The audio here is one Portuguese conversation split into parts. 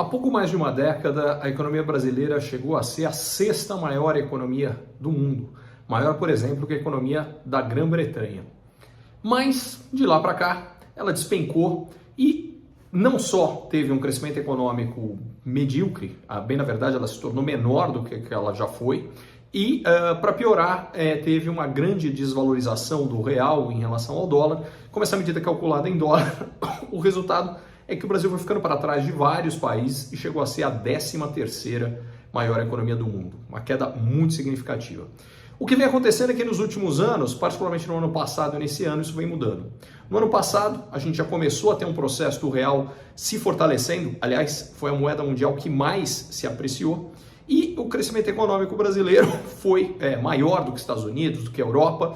Há pouco mais de uma década, a economia brasileira chegou a ser a sexta maior economia do mundo. Maior, por exemplo, que a economia da Grã-Bretanha. Mas, de lá para cá, ela despencou e não só teve um crescimento econômico medíocre, bem na verdade ela se tornou menor do que ela já foi, e, para piorar, teve uma grande desvalorização do real em relação ao dólar. Como essa medida é calculada em dólar, o resultado é que o Brasil foi ficando para trás de vários países e chegou a ser a 13ª maior economia do mundo. Uma queda muito significativa. O que vem acontecendo é que nos últimos anos, particularmente no ano passado e nesse ano, isso vem mudando. No ano passado, a gente já começou a ter um processo do real se fortalecendo. Aliás, foi a moeda mundial que mais se apreciou. E o crescimento econômico brasileiro foi maior do que os Estados Unidos, do que a Europa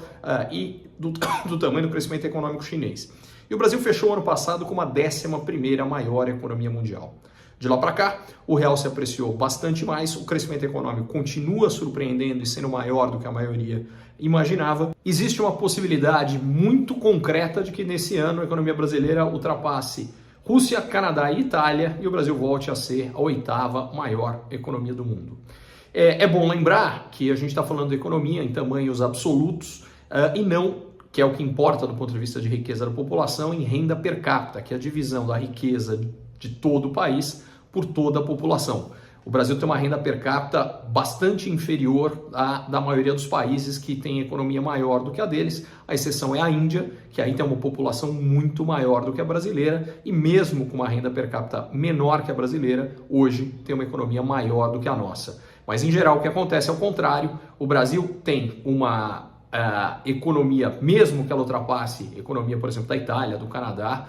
e do tamanho do crescimento econômico chinês. E o Brasil fechou o ano passado com uma 11ª maior economia mundial. De lá para cá, o real se apreciou bastante mais, o crescimento econômico continua surpreendendo e sendo maior do que a maioria imaginava. Existe uma possibilidade muito concreta de que nesse ano a economia brasileira ultrapasse Rússia, Canadá e Itália e o Brasil volte a ser a 8ª maior economia do mundo. É bom lembrar que a gente está falando de economia em tamanhos absolutos e não, que é o que importa do ponto de vista de riqueza da população, em renda per capita, que é a divisão da riqueza de todo o país por toda a população. O Brasil tem uma renda per capita bastante inferior à da maioria dos países que tem economia maior do que a deles. A exceção é a Índia, que aí tem uma população muito maior do que a brasileira e mesmo com uma renda per capita menor que a brasileira, hoje tem uma economia maior do que a nossa. Mas em geral o que acontece é o contrário. O Brasil tem uma economia, mesmo que ela ultrapasse a economia, por exemplo, da Itália, do Canadá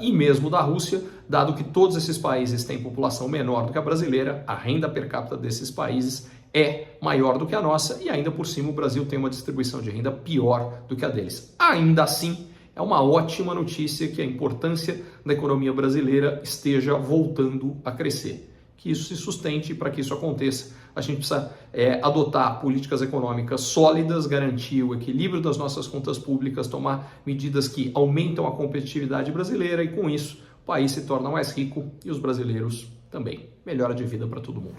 e mesmo da Rússia, dado que todos esses países têm população menor do que a brasileira, a renda per capita desses países é maior do que a nossa e ainda por cima o Brasil tem uma distribuição de renda pior do que a deles. Ainda assim, é uma ótima notícia que a importância da economia brasileira esteja voltando a crescer. Que isso se sustente, e para que isso aconteça, a gente precisa adotar políticas econômicas sólidas, garantir o equilíbrio das nossas contas públicas, tomar medidas que aumentam a competitividade brasileira e com isso o país se torna mais rico e os brasileiros também. Melhora de vida para todo mundo.